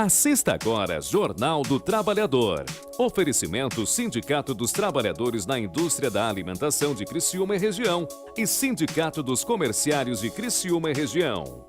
Assista agora Jornal do Trabalhador. Oferecimento Sindicato dos Trabalhadores na Indústria da Alimentação de Criciúma e Região e Sindicato dos Comerciários de Criciúma e Região.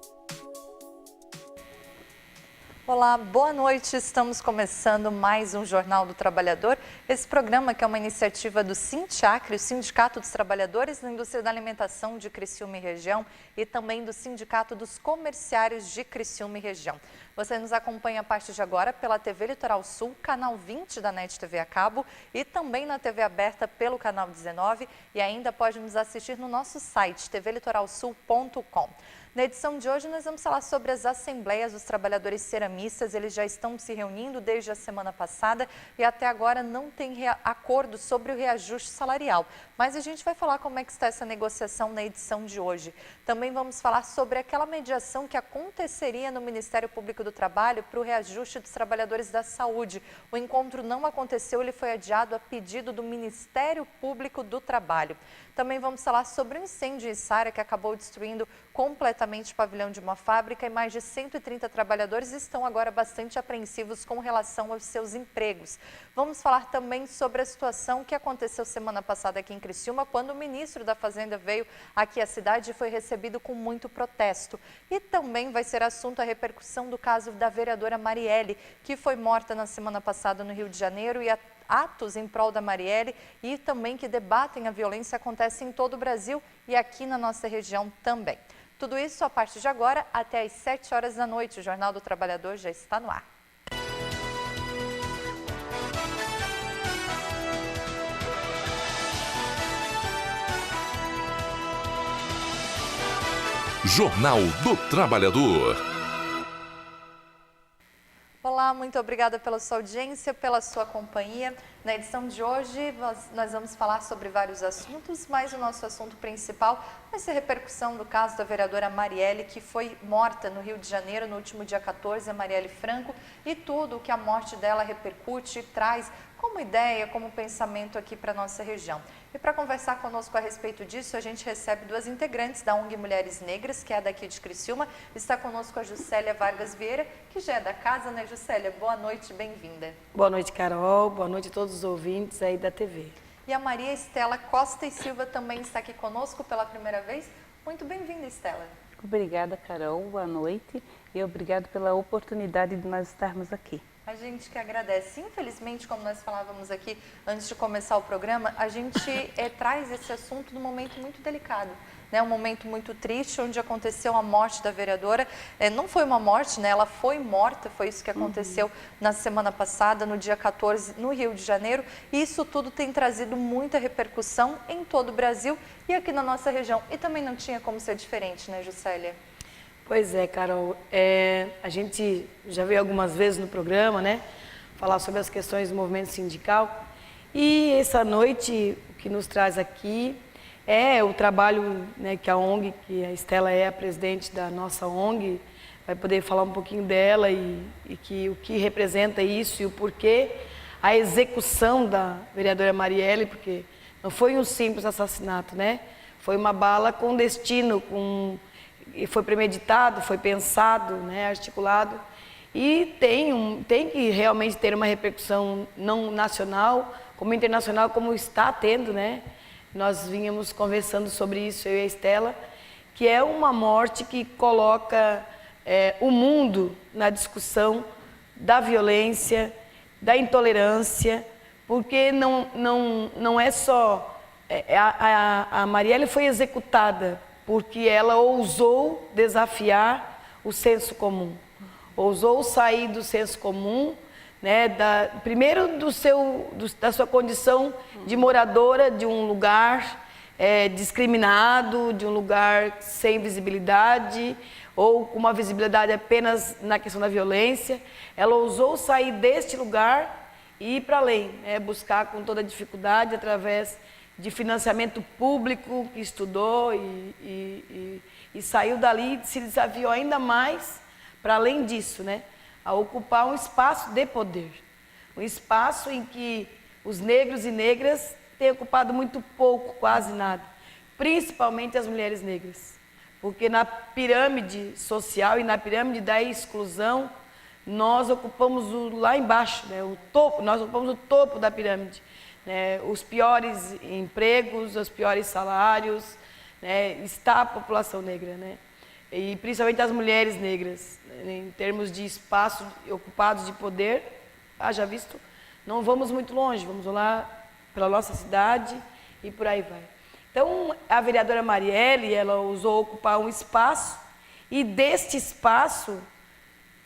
Olá, boa noite. Estamos começando mais um Jornal do Trabalhador. Esse programa que é uma iniciativa do Sindiacre, o Sindicato dos Trabalhadores na Indústria da Alimentação de Criciúma e Região, e também do Sindicato dos Comerciários de Criciúma e Região. Você nos acompanha a partir de agora pela TV Litoral Sul, canal 20 da NET TV a cabo e também na TV aberta pelo canal 19 e ainda pode nos assistir no nosso site tvlitoralsul.com. Na edição de hoje, nós vamos falar sobre as assembleias dos trabalhadores ceramistas. Eles já estão se reunindo desde a semana passada e até agora não tem acordo sobre o reajuste salarial. Mas a gente vai falar como é que está essa negociação na edição de hoje. Também vamos falar sobre aquela mediação que aconteceria no Ministério Público do Trabalho para o reajuste dos trabalhadores da saúde. O encontro não aconteceu, ele foi adiado a pedido do Ministério Público do Trabalho. Também vamos falar sobre o incêndio em Içara que acabou destruindo completamente o pavilhão de uma fábrica e mais de 130 trabalhadores estão agora bastante apreensivos com relação aos seus empregos. Vamos falar também sobre a situação que aconteceu semana passada aqui em Criciúma, quando o ministro da Fazenda veio aqui à cidade e foi recebido com muito protesto. E também vai ser assunto a repercussão do caso da vereadora Marielle, que foi morta na semana passada no Rio de Janeiro, e atos em prol da Marielle e também que debatem a violência acontecem em todo o Brasil e aqui na nossa região também. Tudo isso a partir de agora até às 7 horas da noite. O Jornal do Trabalhador já está no ar. Jornal do Trabalhador. Olá, muito obrigada pela sua audiência, pela sua companhia. Na edição de hoje, nós vamos falar sobre vários assuntos, mas o nosso assunto principal vai ser a repercussão do caso da vereadora Marielle, que foi morta no Rio de Janeiro no último dia 14, a Marielle Franco, e tudo o que a morte dela repercute e traz como ideia, como pensamento aqui para a nossa região. E para conversar conosco a respeito disso, a gente recebe duas integrantes da ONG Mulheres Negras, que é daqui de Criciúma. Está conosco a Juscelia Vargas Vieira, que já é da casa, né, Juscelia? Boa noite, bem-vinda. Boa noite, Carol. Boa noite a todos os ouvintes aí da TV. E a Maria Estela Costa e Silva também está aqui conosco pela primeira vez. Muito bem-vinda, Estela. Obrigada, Carol. Boa noite e obrigado pela oportunidade de nós estarmos aqui. A gente que agradece. Infelizmente, como nós falávamos aqui antes de começar o programa, a gente traz esse assunto num momento muito delicado. Um momento muito triste, onde aconteceu a morte da vereadora. Não foi uma morte, né? Ela foi morta, foi isso que aconteceu na semana passada, no dia 14, no Rio de Janeiro. E isso tudo tem trazido muita repercussão em todo o Brasil e aqui na nossa região. E também não tinha como ser diferente, né, Juscelia? Pois é, Carol. A gente já veio algumas vezes no programa, né? Falar sobre as questões do movimento sindical. E essa noite, o que nos traz aqui é o trabalho, né, que a ONG, que a Estela é a presidente da nossa ONG, vai poder falar um pouquinho dela e o que representa isso e o porquê a execução da vereadora Marielle, porque não foi um simples assassinato, né? Foi uma bala com destino, foi premeditado, foi pensado, né, articulado, e tem que realmente ter uma repercussão não nacional, como internacional, como está tendo, né? Nós vínhamos conversando sobre isso, eu e a Estela, que é uma morte que coloca o mundo na discussão da violência, da intolerância, porque não é só... A Marielle foi executada porque ela ousou desafiar o senso comum, ousou sair do senso comum, né, primeiro da sua condição de moradora de um lugar discriminado, de um lugar sem visibilidade ou com uma visibilidade apenas na questão da violência. Ela ousou sair deste lugar e ir para além, né, buscar com toda a dificuldade, através de financiamento público, que estudou e saiu dali e se desafiou ainda mais para além disso, né, a ocupar um espaço de poder, um espaço em que os negros e negras têm ocupado muito pouco, quase nada, principalmente as mulheres negras, porque na pirâmide social e na pirâmide da exclusão, nós ocupamos lá embaixo, né, o topo, nós ocupamos o topo da pirâmide, né, os piores empregos, os piores salários, né, está a população negra, né, e principalmente as mulheres negras, né, em termos de espaço ocupados de poder, haja visto, não vamos muito longe, vamos lá pela nossa cidade e por aí vai. Então, a vereadora Marielle, ela ousou ocupar um espaço e deste espaço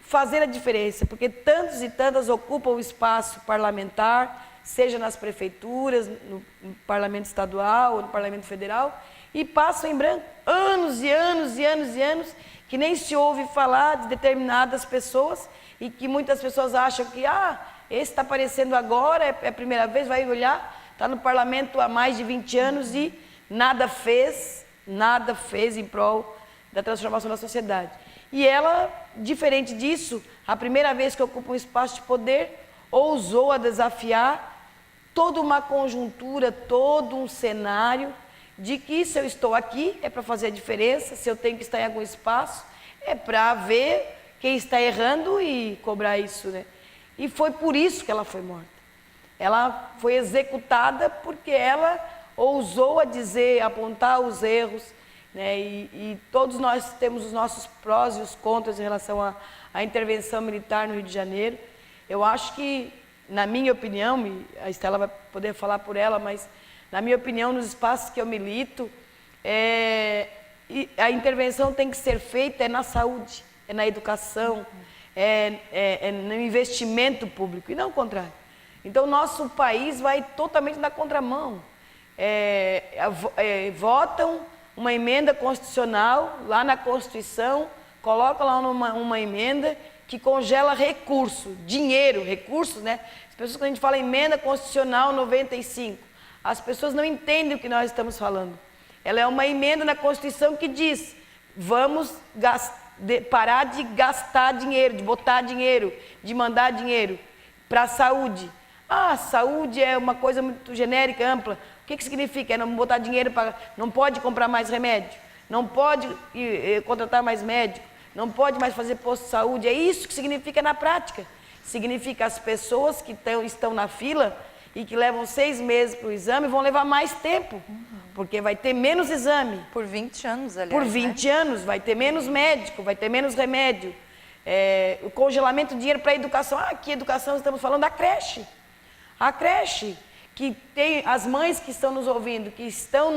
fazer a diferença, porque tantos e tantas ocupam o espaço parlamentar, seja nas prefeituras, no parlamento estadual, no parlamento federal, e passam em branco anos e anos e anos e anos que nem se ouve falar de determinadas pessoas e que muitas pessoas acham que, esse está aparecendo agora, é a primeira vez, vai olhar, está no parlamento há mais de 20 anos e nada fez em prol da transformação da sociedade. E ela, diferente disso, a primeira vez que ocupa um espaço de poder, ousou a desafiar toda uma conjuntura, todo um cenário de que se eu estou aqui é para fazer a diferença, se eu tenho que estar em algum espaço, é para ver quem está errando e cobrar isso, né? E foi por isso que ela foi morta. Ela foi executada porque ela ousou a dizer, apontar os erros, né? E todos nós temos os nossos prós e os contras em relação à intervenção militar no Rio de Janeiro. Eu acho que, na minha opinião, a Estela vai poder falar por ela, mas na minha opinião, nos espaços que eu milito, a intervenção tem que ser feita na saúde, na educação, no investimento público, e não o contrário. Então, nosso país vai totalmente na contramão. Votam uma emenda constitucional, lá na Constituição, colocam lá uma emenda que congela recurso, dinheiro, recursos, né? As pessoas, quando a gente fala emenda constitucional 95, as pessoas não entendem o que nós estamos falando. Ela é uma emenda na Constituição que diz, vamos parar de gastar dinheiro, de botar dinheiro, de mandar dinheiro para a saúde. Saúde é uma coisa muito genérica, ampla. O que significa? É não botar dinheiro para... Não pode comprar mais remédio, não pode contratar mais médico, não pode mais fazer posto de saúde. É isso que significa na prática. Significa as pessoas que estão na fila e que levam 6 meses para o exame vão levar mais tempo, porque vai ter menos exame. Por 20 anos, aliás. Por 20 anos, vai ter menos médico, vai ter menos remédio. O congelamento de dinheiro para a educação. Que educação? Estamos falando da creche. A creche, que tem as mães que estão nos ouvindo, que estão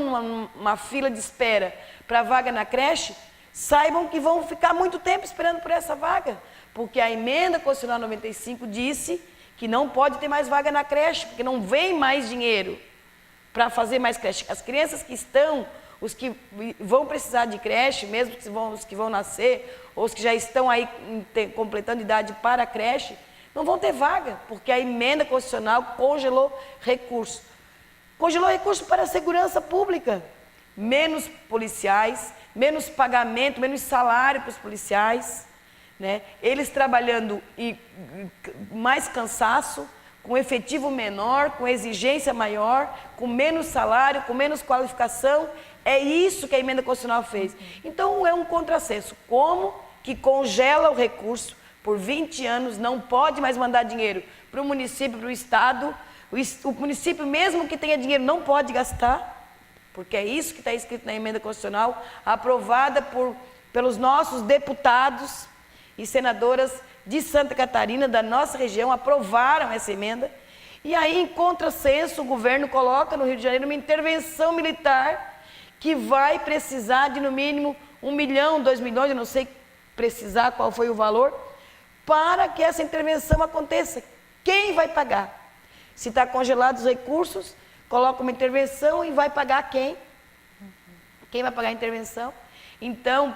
numa fila de espera para vaga na creche, saibam que vão ficar muito tempo esperando por essa vaga, porque a emenda constitucional 95 disse que não pode ter mais vaga na creche, porque não vem mais dinheiro para fazer mais creche. As crianças que estão, os que vão precisar de creche, mesmo os que vão nascer, ou os que já estão aí completando idade para a creche, não vão ter vaga, porque a emenda constitucional congelou recursos. Congelou recursos para a segurança pública. Menos policiais, menos pagamento, menos salário para os policiais, né? Eles trabalhando e mais cansaço, com efetivo menor, com exigência maior, com menos salário, com menos qualificação. É isso que a emenda constitucional fez. Então é um contrassenso. Como que congela o recurso por 20 anos, não pode mais mandar dinheiro para o município, para o estado. O município, mesmo que tenha dinheiro, não pode gastar, porque é isso que está escrito na emenda constitucional, aprovada pelos nossos deputados e senadoras de Santa Catarina, da nossa região, aprovaram essa emenda. E aí, em contrassenso, o governo coloca no Rio de Janeiro uma intervenção militar que vai precisar de, no mínimo, 1 milhão, 2 milhões, eu não sei precisar qual foi o valor, para que essa intervenção aconteça. Quem vai pagar? Se está congelados os recursos, coloca uma intervenção e vai pagar quem? Quem vai pagar a intervenção? Então,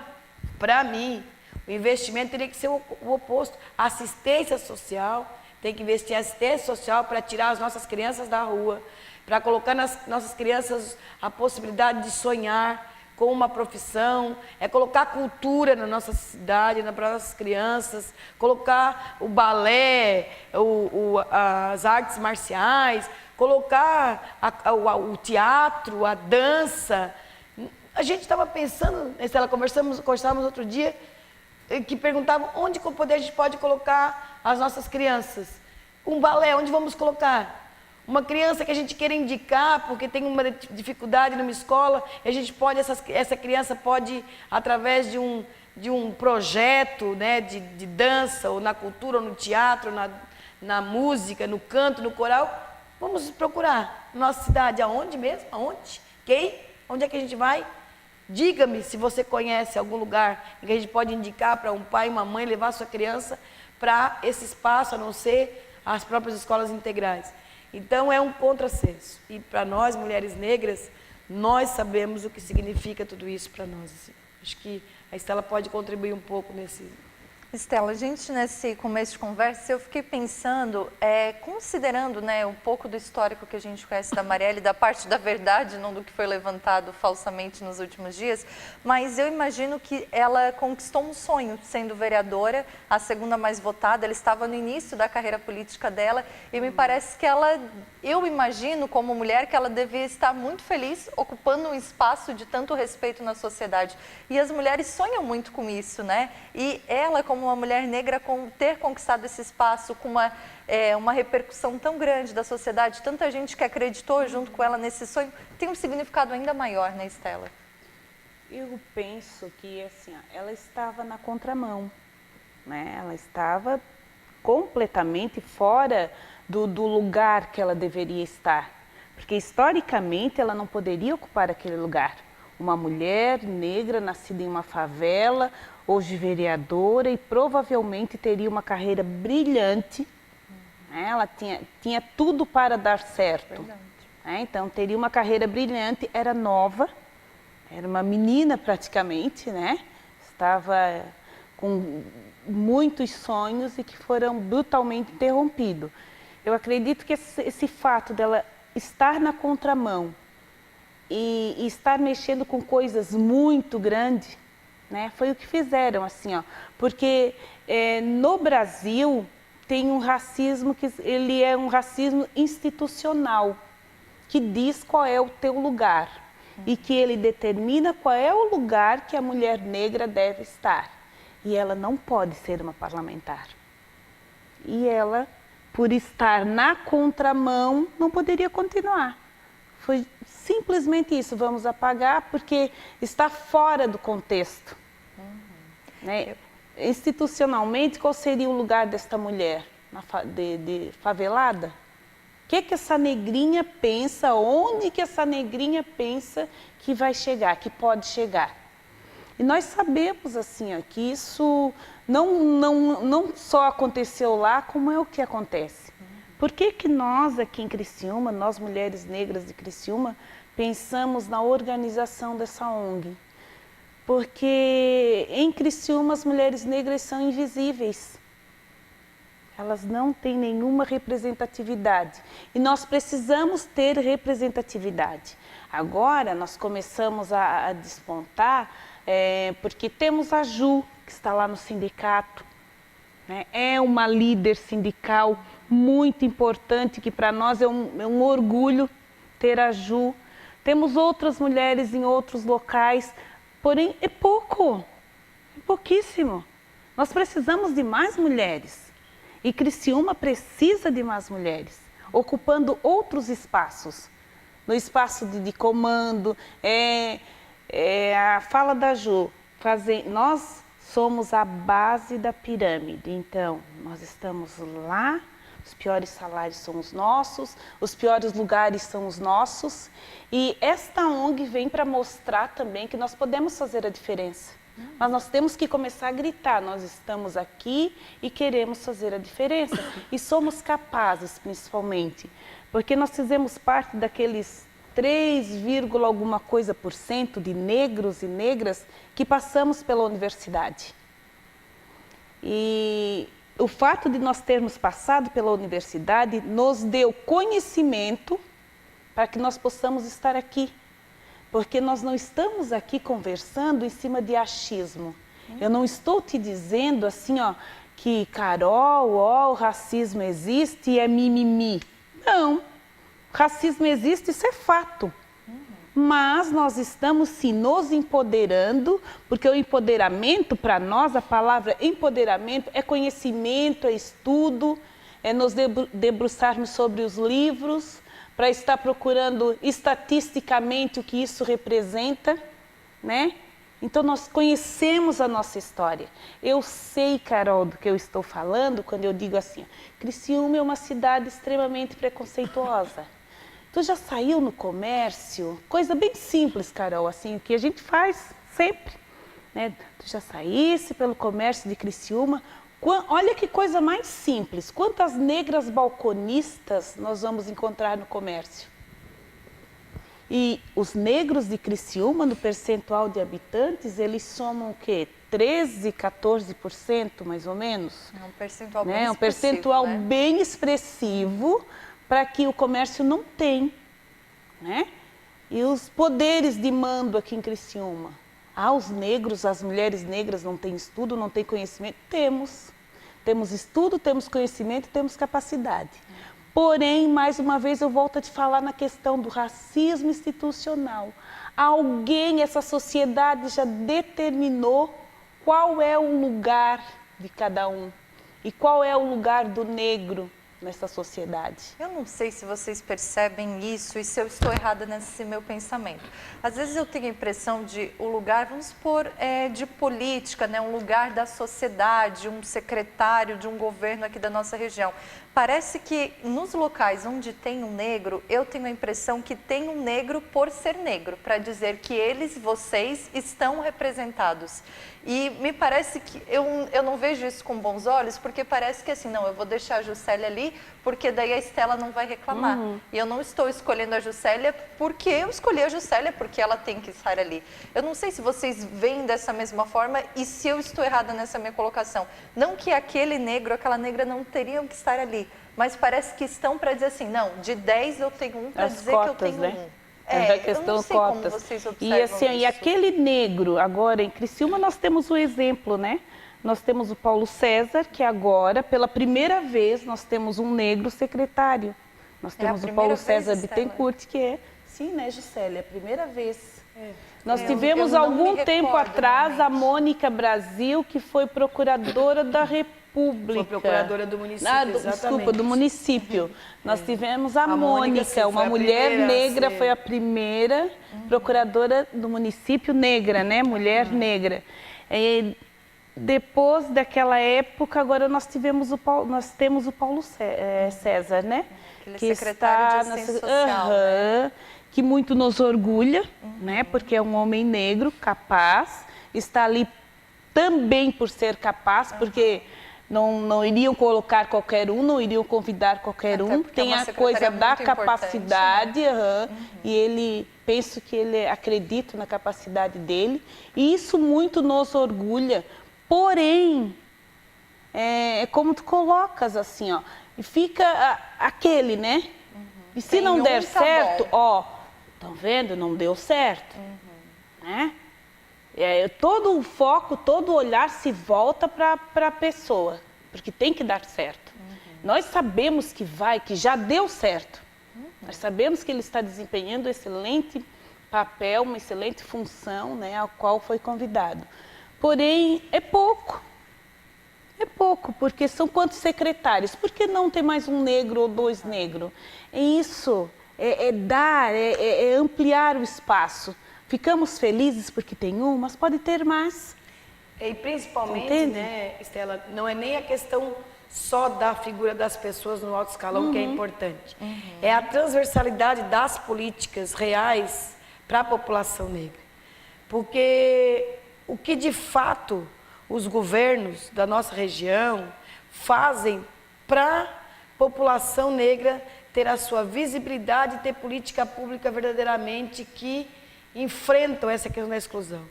para mim, o investimento teria que ser o oposto. A assistência social, tem que investir em assistência social para tirar as nossas crianças da rua, para colocar nas nossas crianças a possibilidade de sonhar com uma profissão, colocar cultura na nossa cidade, para as nossas crianças, colocar o balé, as artes marciais, colocar o teatro, a dança. A gente estava pensando, Estela, conversávamos outro dia, que perguntavam onde com o poder a gente pode colocar as nossas crianças. Um balé, onde vamos colocar? Uma criança que a gente queira indicar porque tem uma dificuldade numa escola, e a gente pode, essa criança pode, através de um projeto, né, de dança, ou na cultura, ou no teatro, na música, no canto, no coral, vamos procurar. Nossa cidade, aonde mesmo? Aonde? Quem? Onde é que a gente vai? Diga-me se você conhece algum lugar em que a gente pode indicar para um pai e uma mãe levar sua criança para esse espaço, a não ser as próprias escolas integrais. Então, é um contrassenso. E para nós, mulheres negras, nós sabemos o que significa tudo isso para nós. Assim. Acho que a Estela pode contribuir um pouco nesse... Estela, a gente nesse começo de conversa, eu fiquei pensando, considerando, né, um pouco do histórico que a gente conhece da Marielle, da parte da verdade, não do que foi levantado falsamente nos últimos dias, mas eu imagino que ela conquistou um sonho sendo vereadora, a segunda mais votada, ela estava no início da carreira política dela e me parece que eu imagino como mulher que ela devia estar muito feliz ocupando um espaço de tanto respeito na sociedade. E as mulheres sonham muito com isso, né? E ela, como uma mulher negra, ter conquistado esse espaço com uma repercussão tão grande da sociedade, tanta gente que acreditou junto com ela nesse sonho, tem um significado ainda maior, né, Estela? Eu penso que assim, ela estava na contramão, né? Ela estava completamente fora do lugar que ela deveria estar, porque historicamente ela não poderia ocupar aquele lugar. Uma mulher negra nascida em uma favela, hoje vereadora, e provavelmente teria uma carreira brilhante. Ela tinha tudo para dar certo. Então, teria uma carreira brilhante, era nova, era uma menina praticamente, né? Estava com muitos sonhos e que foram brutalmente interrompidos. Eu acredito que esse fato dela estar na contramão e estar mexendo com coisas muito grandes, né, foi o que fizeram, assim, ó, porque no Brasil tem um racismo que ele é um racismo institucional, que diz qual é o teu lugar e que ele determina qual é o lugar que a mulher negra deve estar. E ela não pode ser uma parlamentar. E ela, por estar na contramão, não poderia continuar. Foi simplesmente isso, vamos apagar porque está fora do contexto. Né? Institucionalmente, qual seria o lugar desta mulher de favelada? O que essa negrinha pensa, onde que essa negrinha pensa que vai chegar, que pode chegar? E nós sabemos assim, ó, que isso não só aconteceu lá, como é o que acontece. Por que nós aqui em Criciúma, nós mulheres negras de Criciúma, pensamos na organização dessa ONG? Porque em Criciúma as mulheres negras são invisíveis. Elas não têm nenhuma representatividade. E nós precisamos ter representatividade. Agora nós começamos a despontar, porque temos a Ju, que está lá no sindicato. Né? É uma líder sindical muito importante, que para nós é um orgulho ter a Ju. Temos outras mulheres em outros locais, porém é pouco, é pouquíssimo. Nós precisamos de mais mulheres. E Criciúma precisa de mais mulheres, ocupando outros espaços. No espaço de comando, a fala da Ju, nós somos a base da pirâmide. Então, nós estamos lá, os piores salários são os nossos, os piores lugares são os nossos. E esta ONG vem para mostrar também que nós podemos fazer a diferença. Mas nós temos que começar a gritar, nós estamos aqui e queremos fazer a diferença. E somos capazes, principalmente, porque nós fizemos parte daqueles 3, alguma coisa por cento de negros e negras que passamos pela universidade. E o fato de nós termos passado pela universidade nos deu conhecimento para que nós possamos estar aqui. Porque nós não estamos aqui conversando em cima de achismo. Eu não estou te dizendo assim, ó, que Carol, o racismo existe e é mimimi. Não, racismo existe, isso é fato. mas nós estamos sim nos empoderando, porque o empoderamento, para nós, a palavra empoderamento é conhecimento, é estudo, é nos debruçarmos sobre os livros, para estar procurando estatisticamente o que isso representa, né? Então, nós conhecemos a nossa história. Eu sei, Carol, do que eu estou falando quando eu digo assim, Criciúma é uma cidade extremamente preconceituosa. Tu já saiu no comércio? Coisa bem simples, Carol, assim, o que a gente faz sempre, né? Tu já saísse pelo comércio de Criciúma? Olha que coisa mais simples. Quantas negras balconistas nós vamos encontrar no comércio? E os negros de Criciúma, no percentual de habitantes, eles somam o quê? 13, 14% mais ou menos? É um percentual bem né? expressivo. Um percentual né? bem expressivo para que o comércio não tem. Né? E os poderes de mando aqui em Criciúma? Os negros, as mulheres negras não têm estudo, não têm conhecimento? Temos. Temos estudo, temos conhecimento, temos capacidade. Porém, mais uma vez, eu volto a te falar na questão do racismo institucional. Alguém, essa sociedade já determinou qual é o lugar de cada um e qual é o lugar do negro nessa sociedade. Eu não sei se vocês percebem isso e se eu estou errada nesse meu pensamento. Às vezes eu tenho a impressão de o lugar, vamos supor, de política, né? Um lugar da sociedade, um secretário de um governo aqui da nossa região. Parece que nos locais onde tem um negro, eu tenho a impressão que tem um negro por ser negro, para dizer que eles, vocês, estão representados. E me parece que eu não vejo isso com bons olhos, porque parece que assim, não, eu vou deixar a Juscelia ali, porque daí a Estela não vai reclamar. E eu não estou escolhendo a Juscelia porque eu escolhi a Juscelia, porque ela tem que estar ali. Eu não sei se vocês veem dessa mesma forma e se eu estou errada nessa minha colocação. Não que aquele negro, aquela negra não teriam que estar ali, mas parece que estão para dizer assim, não, de 10 eu tenho um para dizer cotas, que eu tenho né? um. A questão eu não sei cotas. como vocês observam E assim, isso. e aquele negro, agora em Criciúma nós temos um exemplo, né? Nós temos o Paulo César, que agora, pela primeira vez, nós temos um negro secretário. Nós temos o Paulo César Bittencourt, que é, sim, né, Juscelia, a primeira vez. Nós tivemos algum tempo atrás a Mônica Brasil, que foi procuradora da República. Foi procuradora do município, Desculpa, do município. Nós tivemos a Mônica, sim, uma mulher negra, foi a primeira procuradora do município negra, né? Mulher negra. E depois daquela época, agora nós temos o Paulo César, né? Que secretário de Ciência Social, né? Que muito nos orgulha, né? Porque é um homem negro, capaz, está ali também por ser capaz, porque não iriam colocar qualquer um, não iriam convidar qualquer um, tem a coisa da capacidade, né? E ele, penso que ele acredita na capacidade dele, e isso muito nos orgulha, porém, é como tu colocas assim, ó, e fica aquele, né? E se não der certo, estão vendo? Não deu certo, né? Todo o foco, todo o olhar se volta para a pessoa, porque tem que dar certo. Nós sabemos que que já deu certo. Nós sabemos que ele está desempenhando um excelente papel, uma excelente função, né, ao qual foi convidado. Porém, é pouco. É pouco, porque são quantos secretários? Por que não ter mais um negro ou dois negros? É isso, é ampliar o espaço. Ficamos felizes porque tem um, mas pode ter mais. E principalmente, né, Estela, não é nem a questão só da figura das pessoas no alto escalão que é importante. É a transversalidade das políticas reais para a população negra. Porque o que de fato os governos da nossa região fazem para a população negra ter a sua visibilidade e ter política pública verdadeiramente que enfrentam essa questão da exclusão.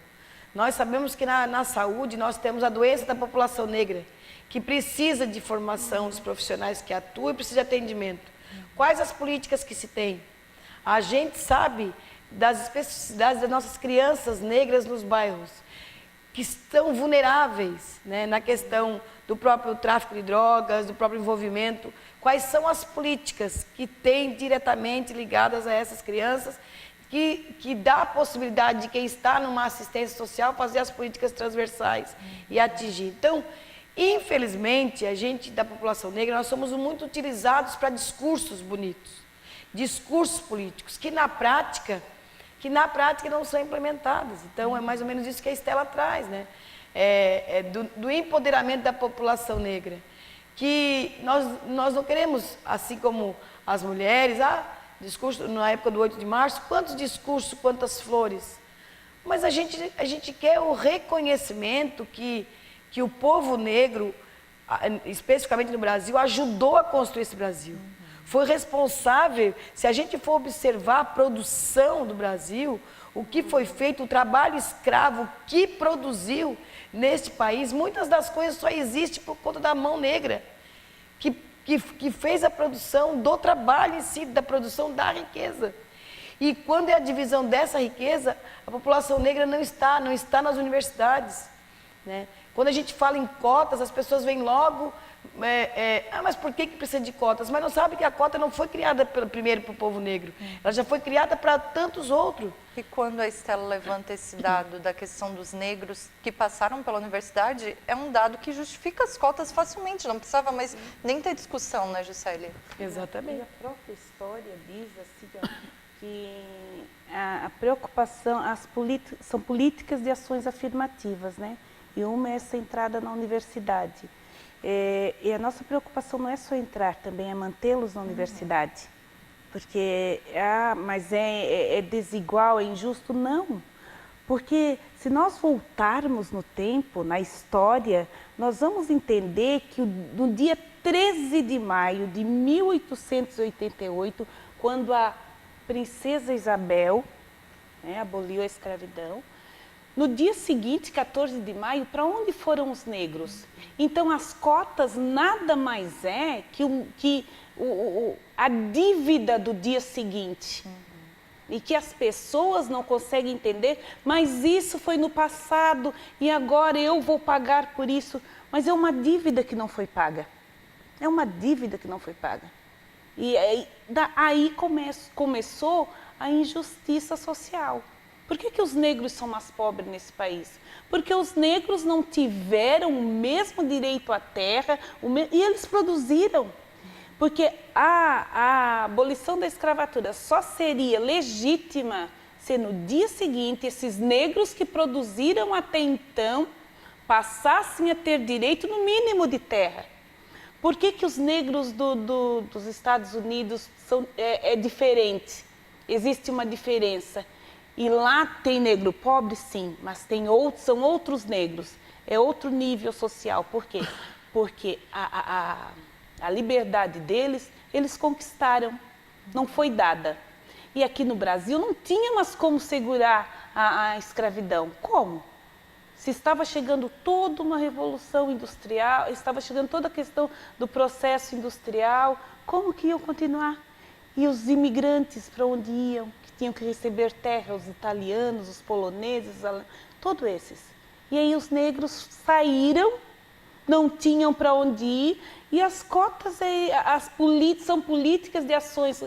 Nós sabemos que na saúde nós temos a doença da população negra, que precisa de formação dos profissionais que atuam e precisa de atendimento. Quais as políticas que se tem? A gente sabe das especificidades das nossas crianças negras nos bairros, que estão vulneráveis, né, na questão do próprio tráfico de drogas, do próprio envolvimento. Quais são as políticas que têm diretamente ligadas a essas crianças, que dá a possibilidade de quem está numa assistência social fazer as políticas transversais e atingir. Então, infelizmente, a gente da população negra, nós somos muito utilizados para discursos bonitos, discursos políticos, que na prática não são implementados. Então, é mais ou menos isso que a Estela traz, né? Do empoderamento da população negra. Que nós não queremos, assim como as mulheres, discurso na época do 8 de março, quantos discursos, quantas flores. Mas a gente quer o reconhecimento que o povo negro, especificamente no Brasil, ajudou a construir esse Brasil. Foi responsável, se a gente for observar a produção do Brasil, o que foi feito, o trabalho escravo que produziu neste país, muitas das coisas só existem por conta da mão negra, que fez a produção do trabalho em si, da produção da riqueza. E quando é a divisão dessa riqueza, a população negra não está nas universidades, né? Quando a gente fala em cotas, as pessoas vêm logo, mas por que precisa de cotas? Mas não sabe que a cota não foi criada primeiro para o povo negro, ela já foi criada para tantos outros. E quando a Estela levanta esse dado da questão dos negros que passaram pela universidade, é um dado que justifica as cotas facilmente, não precisava mais nem ter discussão, né, Juscelia? Exatamente. E a própria história diz assim, ó, que a preocupação, são políticas de ações afirmativas, né? E uma é essa entrada na universidade. E a nossa preocupação não é só entrar, também é mantê-los na universidade. Porque, mas é desigual, é injusto? Não. Porque se nós voltarmos no tempo, na história, nós vamos entender que no dia 13 de maio de 1888, quando a princesa Isabel, né, aboliu a escravidão, no dia seguinte, 14 de maio, para onde foram os negros? Então, as cotas nada mais é que a dívida do dia seguinte. E que as pessoas não conseguem entender, mas isso foi no passado e agora eu vou pagar por isso. Mas é uma dívida que não foi paga. É uma dívida que não foi paga. E aí começou a injustiça social. Por que os negros são mais pobres nesse país? Porque os negros não tiveram o mesmo direito à terra e eles produziram. Porque a abolição da escravatura só seria legítima se no dia seguinte esses negros que produziram até então passassem a ter direito no mínimo de terra. Por que os negros dos Estados Unidos é diferente? Existe uma diferença. E lá tem negro pobre, sim, mas são outros negros. É outro nível social. Por quê? Porque a liberdade deles, eles conquistaram, não foi dada. E aqui no Brasil não tinha mais como segurar a escravidão. Como? Se estava chegando toda uma revolução industrial, estava chegando toda a questão do processo industrial, como que iam continuar? E os imigrantes, para onde iam? Que tinham que receber terra, os italianos, os poloneses, todos esses. E aí os negros saíram, não tinham para onde ir, e as cotas são políticas de ações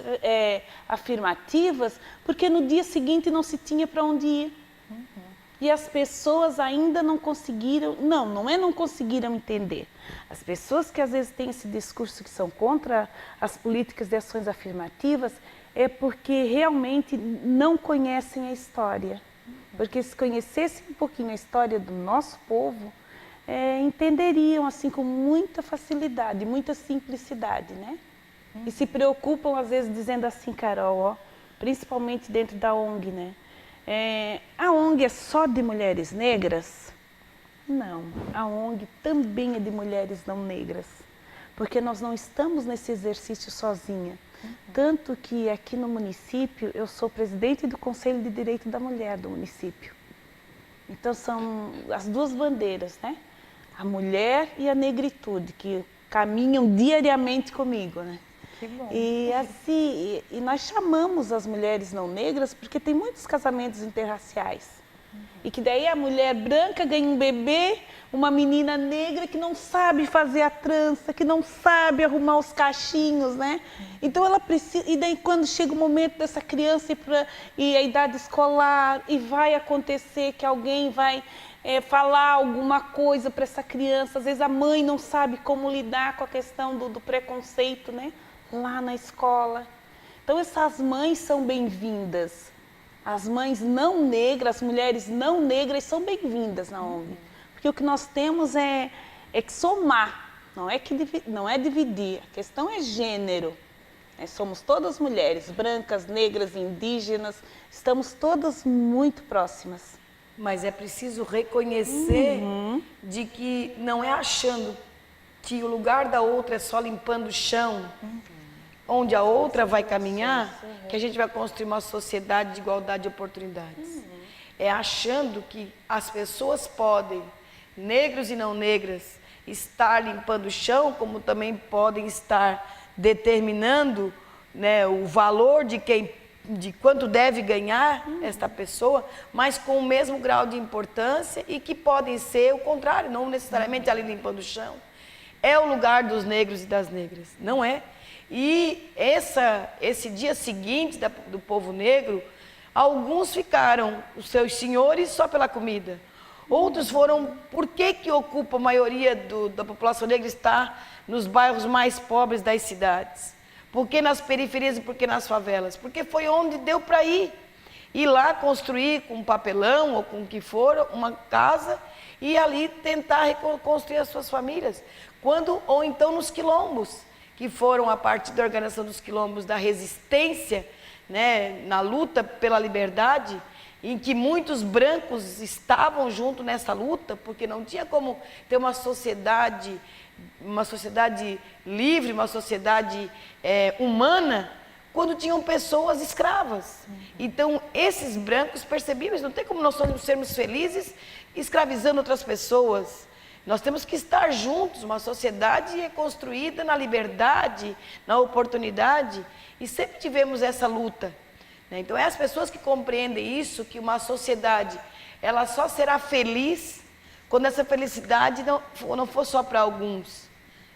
afirmativas, porque no dia seguinte não se tinha para onde ir. E as pessoas ainda não conseguiram, não conseguiram entender. As pessoas que às vezes têm esse discurso que são contra as políticas de ações afirmativas, é porque realmente não conhecem a história. Porque se conhecessem um pouquinho a história do nosso povo, entenderiam assim com muita facilidade, muita simplicidade, né? E se preocupam às vezes dizendo assim, Carol, principalmente dentro da ONG, né? A ONG é só de mulheres negras? Não, a ONG também é de mulheres não negras, porque nós não estamos nesse exercício sozinha. Tanto que aqui no município eu sou presidente do Conselho de Direito da Mulher do município. Então são as duas bandeiras, né? A mulher e a negritude, que caminham diariamente comigo, né? Que bom. E assim, nós chamamos as mulheres não negras porque tem muitos casamentos interraciais. E que daí a mulher branca ganha um bebê, uma menina negra que não sabe fazer a trança, que não sabe arrumar os cachinhos, né? Então ela precisa, e daí quando chega o momento dessa criança ir à idade escolar, e vai acontecer que alguém vai falar alguma coisa para essa criança, às vezes a mãe não sabe como lidar com a questão do preconceito, né? Lá na escola. Então essas mães são bem-vindas. As mães não negras, as mulheres não negras são bem-vindas na ONG. Porque o que nós temos é que somar, não é dividir. A questão é gênero. Somos todas mulheres, brancas, negras, indígenas, estamos todas muito próximas. Mas é preciso reconhecer de que não é achando que o lugar da outra é só limpando o chão, onde a outra vai caminhar, que a gente vai construir uma sociedade de igualdade de oportunidades. É achando que as pessoas podem, negros e não negras, estar limpando o chão, como também podem estar determinando, né, o valor de quanto deve ganhar esta pessoa, mas com o mesmo grau de importância, e que podem ser o contrário, não necessariamente ali limpando o chão. É o lugar dos negros e das negras, não é? E esse dia seguinte do povo negro, alguns ficaram os seus senhores só pela comida. Outros foram, por que ocupa a maioria da população negra está nos bairros mais pobres das cidades? Por que nas periferias e por que nas favelas? Porque foi onde deu para ir. Ir lá construir com papelão ou com o que for, uma casa, e ali tentar reconstruir as suas famílias. Ou então nos quilombos, que foram a partir da organização dos quilombos, da resistência, né, na luta pela liberdade, em que muitos brancos estavam junto nessa luta, porque não tinha como ter uma sociedade livre, uma sociedade humana, quando tinham pessoas escravas. Então, esses brancos percebiam, não tem como nós sermos felizes escravizando outras pessoas. Nós temos que estar juntos, uma sociedade construída na liberdade, na oportunidade, e sempre tivemos essa luta. Então, é as pessoas que compreendem isso, que uma sociedade, ela só será feliz quando essa felicidade não for só para alguns,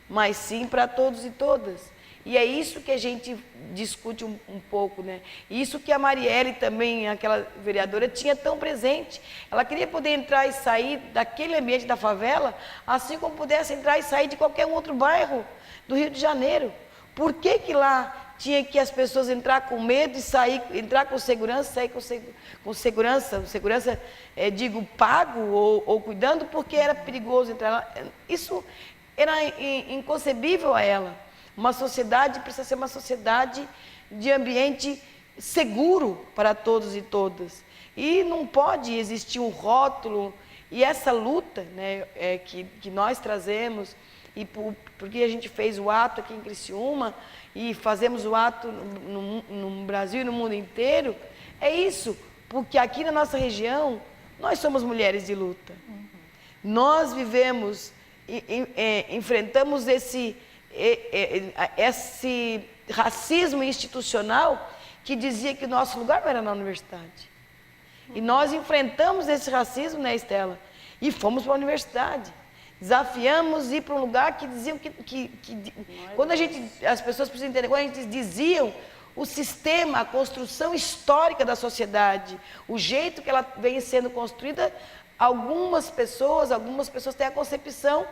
mas sim para todos e todas. E é isso que a gente discute um pouco, né? Isso que a Marielle também, aquela vereadora, tinha tão presente. Ela queria poder entrar e sair daquele ambiente da favela, assim como pudesse entrar e sair de qualquer um outro bairro do Rio de Janeiro. Por que lá tinha que as pessoas entrar com medo e sair, entrar com segurança, sair com segurança, digo, pago ou cuidando, porque era perigoso entrar lá? Isso era inconcebível a ela. Uma sociedade precisa ser uma sociedade de ambiente seguro para todos e todas. E não pode existir um rótulo, e essa luta, né, que nós trazemos, e porque a gente fez o ato aqui em Criciúma, e fazemos o ato no Brasil e no mundo inteiro, é isso, porque aqui na nossa região, nós somos mulheres de luta. Nós vivemos, enfrentamos esse racismo institucional que dizia que o nosso lugar não era na universidade. E nós enfrentamos esse racismo, né, Estela? E fomos para a universidade. Desafiamos ir para um lugar que diziam quando as pessoas precisam entender, quando a gente diziam o sistema, a construção histórica da sociedade, o jeito que ela vem sendo construída, algumas pessoas têm a concepção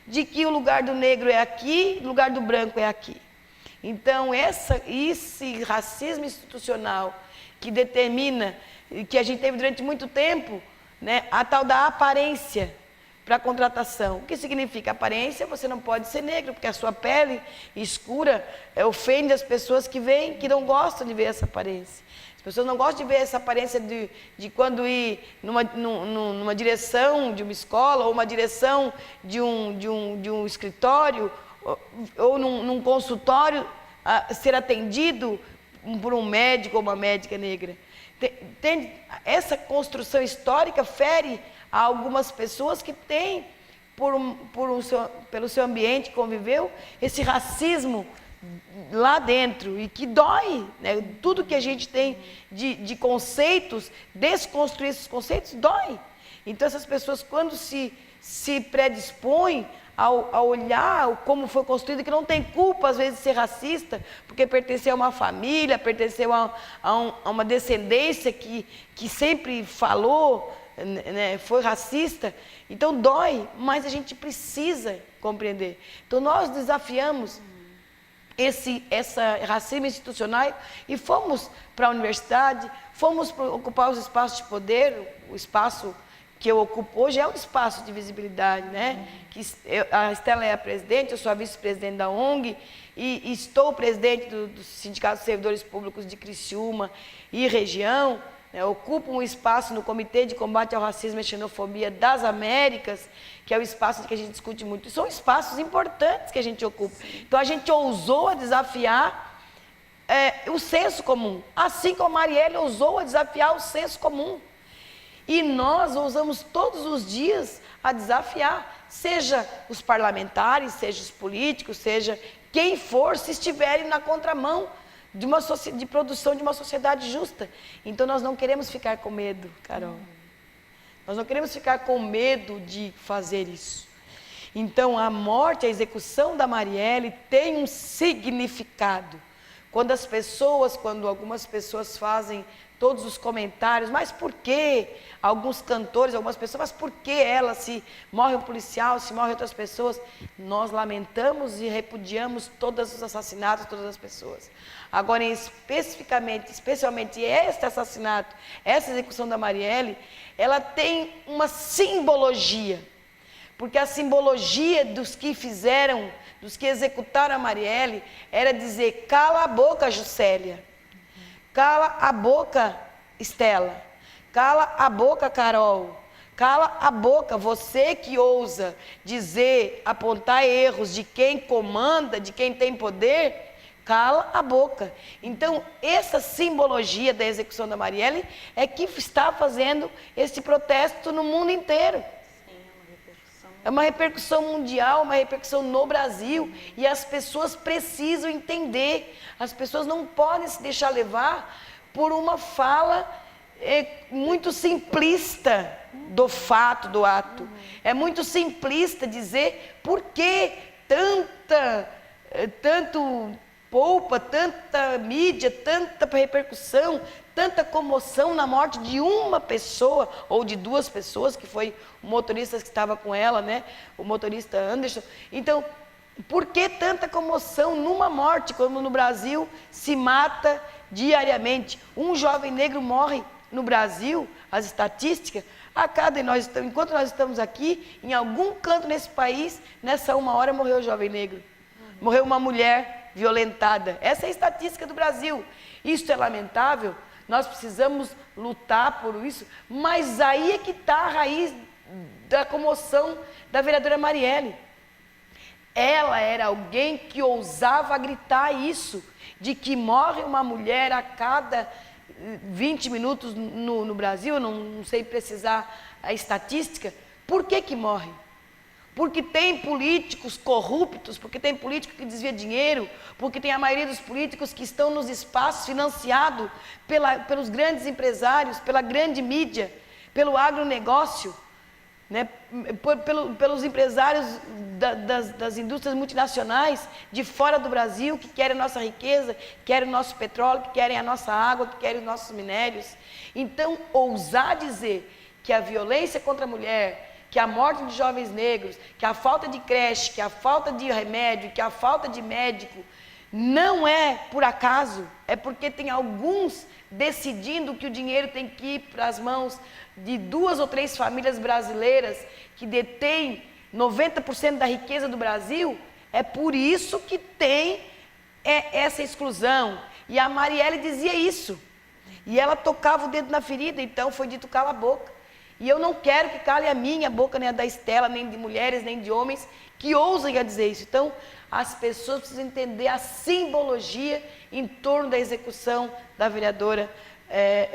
de que o lugar do negro é aqui, o lugar do branco é aqui. Então, esse racismo institucional que determina, que a gente teve durante muito tempo, né, a tal da aparência para a contratação. O que significa aparência? Você não pode ser negro, porque a sua pele escura ofende as pessoas que não gostam de ver essa aparência. As pessoas não gostam de ver essa aparência de quando ir numa direção de uma escola, ou uma direção de um escritório, ou num consultório, ser atendido por um médico ou uma médica negra. Essa construção histórica fere a algumas pessoas que têm, pelo seu ambiente, conviveu, esse racismo lá dentro e que dói, né? Tudo que a gente tem de conceitos, desconstruir esses conceitos, dói. Então essas pessoas, quando se predispõem a olhar como foi construído, que não tem culpa às vezes de ser racista, porque pertenceu a uma família, pertenceu a uma descendência que sempre falou, né, foi racista, então dói, mas a gente precisa compreender. Então nós desafiamos esse racismo institucional e fomos para a universidade, fomos ocupar os espaços de poder, o espaço que eu ocupo hoje é um espaço de visibilidade, né? A Estela é a presidente, eu sou a vice-presidente da ONG e estou presidente do Sindicato de Servidores Públicos de Criciúma e região, né? Ocupo um espaço no Comitê de Combate ao Racismo e Xenofobia das Américas, que é o espaço que a gente discute muito. E são espaços importantes que a gente ocupa. Então a gente ousou a desafiar o senso comum, assim como a Marielle ousou a desafiar o senso comum. E nós ousamos todos os dias a desafiar, seja os parlamentares, seja os políticos, seja quem for, se estiverem na contramão de produção de uma sociedade justa. Então nós não queremos ficar com medo, Carol. Nós não queremos ficar com medo de fazer isso. Então a morte, a execução da Marielle tem um significado. Quando algumas pessoas fazem todos os comentários, mas por que alguns cantores, algumas pessoas, mas por que ela, se morre um policial, se morre outras pessoas? Nós lamentamos e repudiamos todos os assassinatos de todas as pessoas. Agora, especialmente este assassinato, essa execução da Marielle, ela tem uma simbologia, porque a simbologia dos que fizeram, dos que executaram a Marielle, era dizer: cala a boca, Juscelia. Cala a boca, Estela. Cala a boca, Carol. Cala a boca, você que ousa dizer, apontar erros de quem comanda, de quem tem poder, cala a boca. Então, essa simbologia da execução da Marielle é que está fazendo esse protesto no mundo inteiro. É uma repercussão mundial, uma repercussão no Brasil, e as pessoas precisam entender. As pessoas não podem se deixar levar por uma fala muito simplista do fato, do ato. É muito simplista dizer por que tanto poupa, tanta mídia, tanta repercussão, tanta comoção na morte de uma pessoa ou de duas pessoas, que foi o motorista que estava com ela, né? O motorista Anderson. Então, por que tanta comoção numa morte, como no Brasil se mata diariamente? Um jovem negro morre no Brasil, as estatísticas, enquanto nós estamos aqui, em algum canto nesse país, nessa uma hora morreu um jovem negro. Morreu uma mulher violentada. Essa é a estatística do Brasil. Isso é lamentável, nós precisamos lutar por isso, mas aí é que está a raiz da comoção da vereadora Marielle. Ela era alguém que ousava gritar isso, de que morre uma mulher a cada 20 minutos no Brasil, eu não sei precisar a estatística. Por que morre? Porque tem políticos corruptos, porque tem político que desvia dinheiro, porque tem a maioria dos políticos que estão nos espaços financiados pelos grandes empresários, pela grande mídia, pelo agronegócio, né? Pelos empresários das indústrias multinacionais de fora do Brasil, que querem a nossa riqueza, querem o nosso petróleo, que querem a nossa água, que querem os nossos minérios. Então, ousar dizer que a violência contra a mulher, que a morte de jovens negros, que a falta de creche, que a falta de remédio, que a falta de médico, não é por acaso, é porque tem alguns decidindo que o dinheiro tem que ir para as mãos de 2 ou 3 famílias brasileiras que detêm 90% da riqueza do Brasil. É por isso que tem essa exclusão. E a Marielle dizia isso. E ela tocava o dedo na ferida, então foi dito cala a boca. E eu não quero que cale a minha boca, nem a da Estela, nem de mulheres, nem de homens que ousem a dizer isso. Então, as pessoas precisam entender a simbologia em torno da execução da vereadora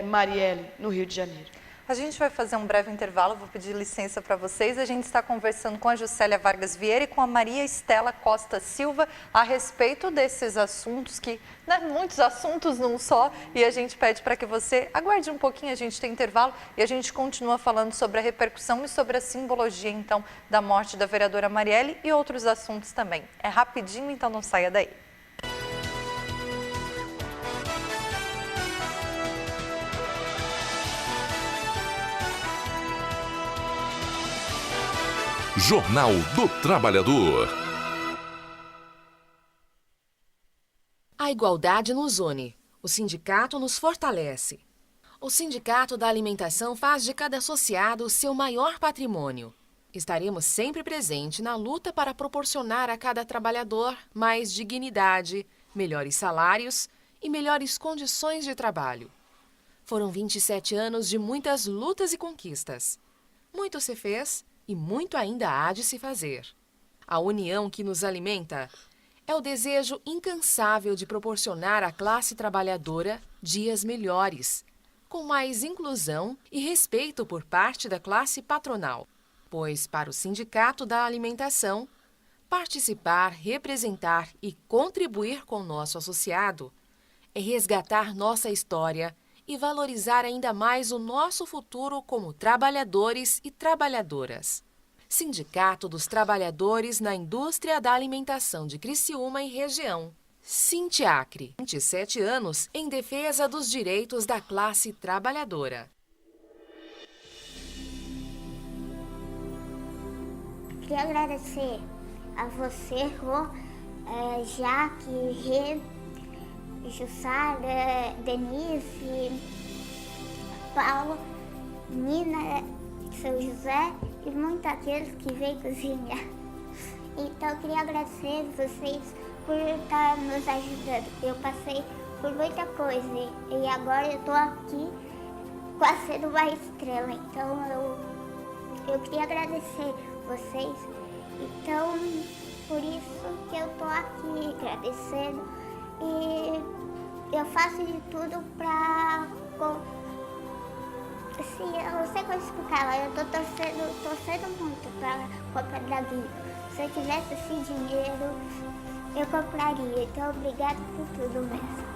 Marielle, no Rio de Janeiro. A gente vai fazer um breve intervalo, vou pedir licença para vocês. A gente está conversando com a Juscelia Vargas Vieira e com a Maria Estela Costa Silva a respeito desses assuntos que, né, muitos assuntos num só, e a gente pede para que você aguarde um pouquinho, a gente tem intervalo e a gente continua falando sobre a repercussão e sobre a simbologia, então, da morte da vereadora Marielle e outros assuntos também. É rapidinho, então não saia daí. Jornal do Trabalhador. A igualdade nos une. O sindicato nos fortalece. O Sindicato da Alimentação faz de cada associado seu maior patrimônio. Estaremos sempre presentes na luta para proporcionar a cada trabalhador mais dignidade, melhores salários e melhores condições de trabalho. Foram 27 anos de muitas lutas e conquistas. Muito se fez e muito ainda há de se fazer. A união que nos alimenta é o desejo incansável de proporcionar à classe trabalhadora dias melhores, com mais inclusão e respeito por parte da classe patronal. Pois, para o Sindicato da Alimentação, participar, representar e contribuir com o nosso associado é resgatar nossa história e valorizar ainda mais o nosso futuro como trabalhadores e trabalhadoras. Sindicato dos Trabalhadores na Indústria da Alimentação de Criciúma e Região. Sintiacre, 27 anos em defesa dos direitos da classe trabalhadora. Queria agradecer a você, Rô, Jaque, Rê, Jussara, Denise, Paulo, Nina, São José e muitos aqueles que veio cozinhar. Então eu queria agradecer vocês por estar nos ajudando. Eu passei por muita coisa e agora eu estou aqui quase sendo uma estrela. Então eu queria agradecer vocês. Então por isso que eu estou aqui agradecendo. E eu faço de tudo pra... Assim, eu não sei como explicar, mas eu tô torcendo muito pra Copa da Vida. Se eu tivesse esse dinheiro, eu compraria. Então, obrigado por tudo mesmo.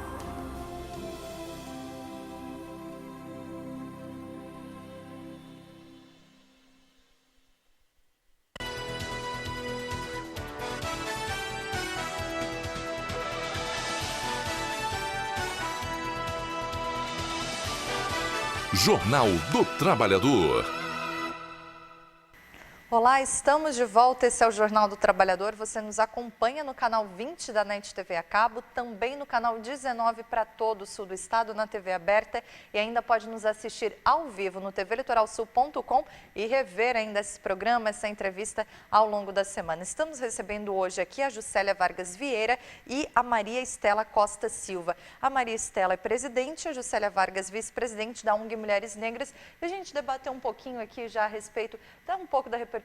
Jornal do Trabalhador. Olá, estamos de volta. Esse é o Jornal do Trabalhador. Você nos acompanha no canal 20 da NET TV a cabo, também no canal 19 para todo o sul do estado, na TV aberta, e ainda pode nos assistir ao vivo no tvlitoralsul.com e rever ainda esse programa, essa entrevista ao longo da semana. Estamos recebendo hoje aqui a Juscelia Vargas Vieira e a Maria Estela Costa Silva. A Maria Estela é presidente, a Juscelia Vargas vice-presidente da ONG Mulheres Negras, e a gente debateu um pouquinho aqui já a respeito, um pouco da repercussão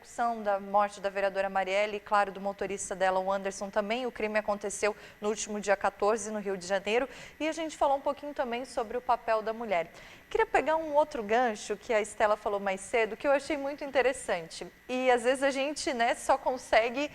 da morte da vereadora Marielle e, claro, do motorista dela, o Anderson, também. O crime aconteceu no último dia 14, no Rio de Janeiro, e a gente falou um pouquinho também sobre o papel da mulher. Queria pegar um outro gancho que a Estela falou mais cedo, que eu achei muito interessante. E, às vezes, a gente, né, só consegue